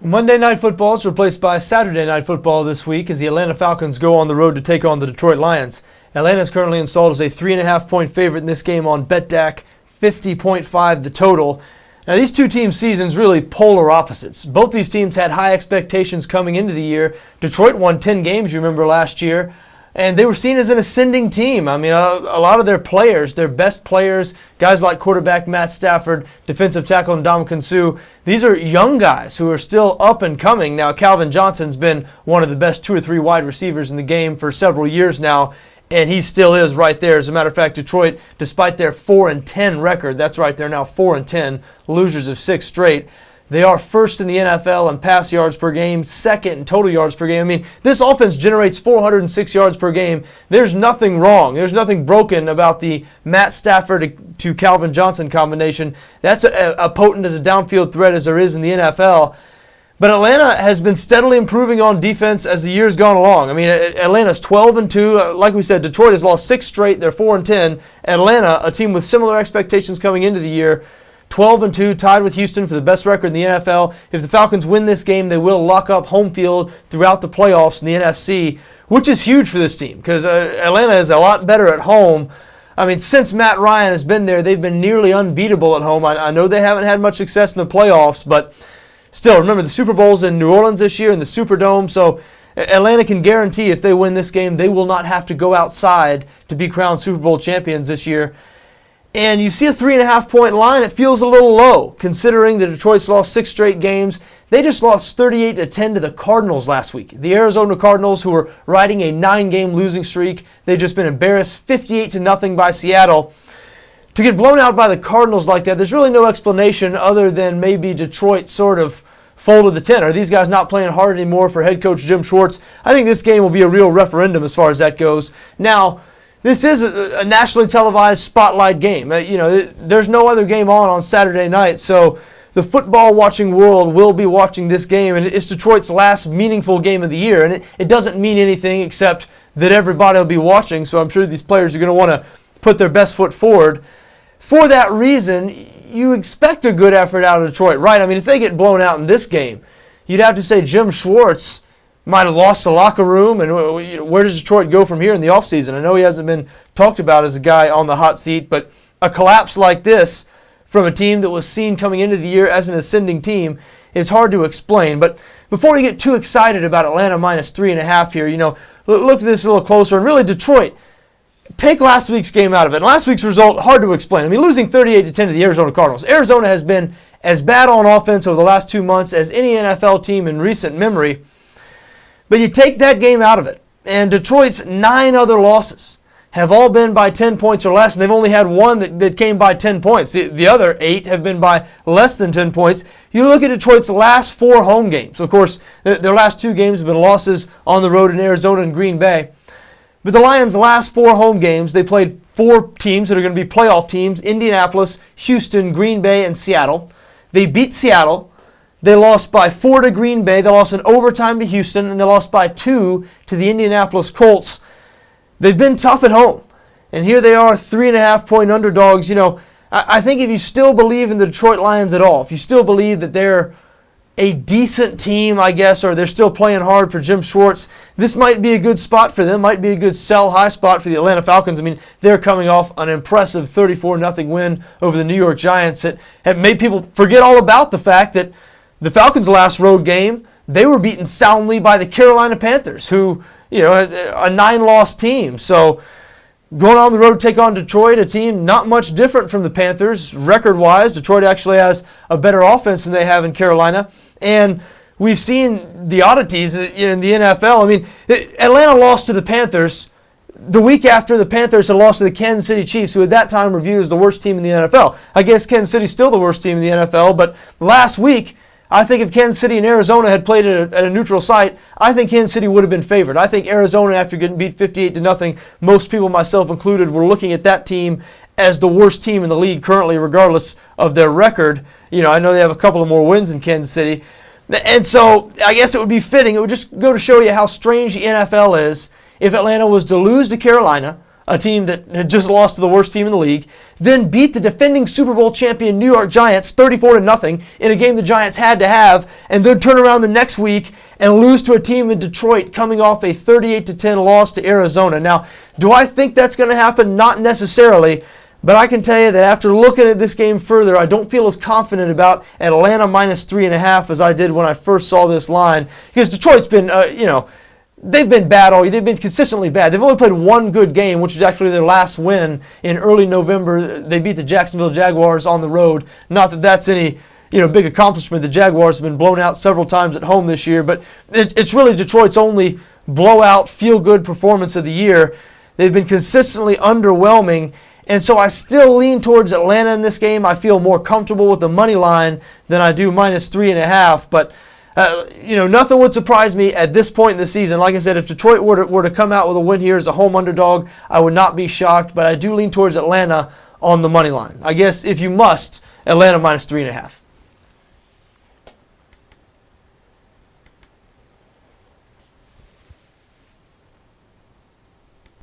Monday Night Football is replaced by Saturday Night Football this week as the Atlanta Falcons go on the road to take on the Detroit Lions. Atlanta is currently installed as a 3.5-point favorite in this game on BETDAQ, 50.5 the total. Now these two teams' seasons really polar opposites. Both these teams had high expectations coming into the year. Detroit won 10 games, you remember, last year. And they were seen as an ascending team. I mean, a lot of their players, their best players, guys like quarterback Matt Stafford, defensive tackle Ndamukong Suh, these are young guys who are still up and coming. Now, Calvin Johnson's been one of the best 2 or 3 wide receivers in the game for several years now, and he still is right there. As a matter of fact, Detroit, despite their 4-10 record, that's right, they're now 4-10, losers of 6 straight. They are first in the NFL in pass yards per game, second in total yards per game. I mean, this offense generates 406 yards per game. There's nothing wrong. There's nothing broken about the Matt Stafford to Calvin Johnson combination. That's a potent as a downfield threat as there is in the NFL. But Atlanta has been steadily improving on defense as the year's gone along. I mean, Atlanta's 12-2. Like we said, Detroit has lost 6 straight. They're 4-10. Atlanta, a team with similar expectations coming into the year, 12-2, tied with Houston for the best record in the NFL. If the Falcons win this game, they will lock up home field throughout the playoffs in the NFC, which is huge for this team because Atlanta is a lot better at home. I mean, since Matt Ryan has been there, they've been nearly unbeatable at home. I know they haven't had much success in the playoffs, but still, remember the Super Bowl's in New Orleans this year in the Superdome, so Atlanta can guarantee if they win this game, they will not have to go outside to be crowned Super Bowl champions this year. And you see a 3.5-point line, it feels a little low considering that Detroit's lost 6 straight games. They just lost 38-10 to the Cardinals last week. The Arizona Cardinals, who were riding a 9-game losing streak, they've just been embarrassed 58-0 by Seattle. To get blown out by the Cardinals like that, there's really no explanation other than maybe Detroit sort of folded the tent. Are these guys not playing hard anymore for head coach Jim Schwartz? I think this game will be a real referendum as far as that goes. Now, this is a nationally televised spotlight game. There's no other game on Saturday night, so the football-watching world will be watching this game, and it's Detroit's last meaningful game of the year, and it doesn't mean anything except that everybody will be watching, so I'm sure these players are going to want to put their best foot forward. For that reason, you expect a good effort out of Detroit, right? I mean, if they get blown out in this game, you'd have to say Jim Schwartz might have lost the locker room, and where does Detroit go from here in the offseason? I know he hasn't been talked about as a guy on the hot seat, but a collapse like this from a team that was seen coming into the year as an ascending team is hard to explain. But before you get too excited about Atlanta minus 3.5 here, look at this a little closer. And really, Detroit, take last week's game out of it. And last week's result, hard to explain. I mean, losing 38-10 to the Arizona Cardinals. Arizona has been as bad on offense over the last 2 months as any NFL team in recent memory. But you take that game out of it, and Detroit's 9 other losses have all been by 10 points or less, and they've only had one that came by 10 points. The other 8 have been by less than 10 points. You look at Detroit's last 4 home games. Of course, their last 2 games have been losses on the road in Arizona and Green Bay. But the Lions' last 4 home games, they played 4 teams that are going to be playoff teams: Indianapolis, Houston, Green Bay, and Seattle. They beat Seattle. They lost by 4 to Green Bay. They lost in overtime to Houston, and they lost by 2 to the Indianapolis Colts. They've been tough at home, and here they are, 3.5-point underdogs. I think if you still believe in the Detroit Lions at all, if you still believe that they're a decent team, I guess, or they're still playing hard for Jim Schwartz, this might be a good spot for them, might be a good sell-high spot for the Atlanta Falcons. I mean, they're coming off an impressive 34-0 win over the New York Giants. It made people forget all about the fact that the Falcons' last road game, they were beaten soundly by the Carolina Panthers, who, a 9-loss team. So going on the road to take on Detroit, a team not much different from the Panthers record-wise. Detroit actually has a better offense than they have in Carolina. And we've seen the oddities in the NFL. I mean, Atlanta lost to the Panthers the week after the Panthers had lost to the Kansas City Chiefs, who at that time were viewed as the worst team in the NFL. I guess Kansas City's still the worst team in the NFL, but last week, I think if Kansas City and Arizona had played at a neutral site, I think Kansas City would have been favored. I think Arizona, after getting beat 58-0, most people, myself included, were looking at that team as the worst team in the league currently, regardless of their record. I know they have a couple of more wins than Kansas City. And so I guess it would be fitting. It would just go to show you how strange the NFL is if Atlanta was to lose to Carolina, a team that had just lost to the worst team in the league, then beat the defending Super Bowl champion New York Giants 34-0 in a game the Giants had to have, and then turn around the next week and lose to a team in Detroit coming off a 38-10 loss to Arizona. Now, do I think that's going to happen? Not necessarily. But I can tell you that after looking at this game further, I don't feel as confident about Atlanta minus 3.5 as I did when I first saw this line. Because Detroit's been, they've been bad all year. They've been consistently bad. They've only played one good game, which was actually their last win in early November. They beat the Jacksonville Jaguars on the road. Not that that's any big accomplishment. The Jaguars have been blown out several times at home this year, but it's really Detroit's only blowout, feel-good performance of the year. They've been consistently underwhelming. And so I still lean towards Atlanta in this game. I feel more comfortable with the money line than I do minus 3.5. But, nothing would surprise me at this point in the season. Like I said, if Detroit were to come out with a win here as a home underdog, I would not be shocked. But I do lean towards Atlanta on the money line. I guess if you must, Atlanta minus 3.5.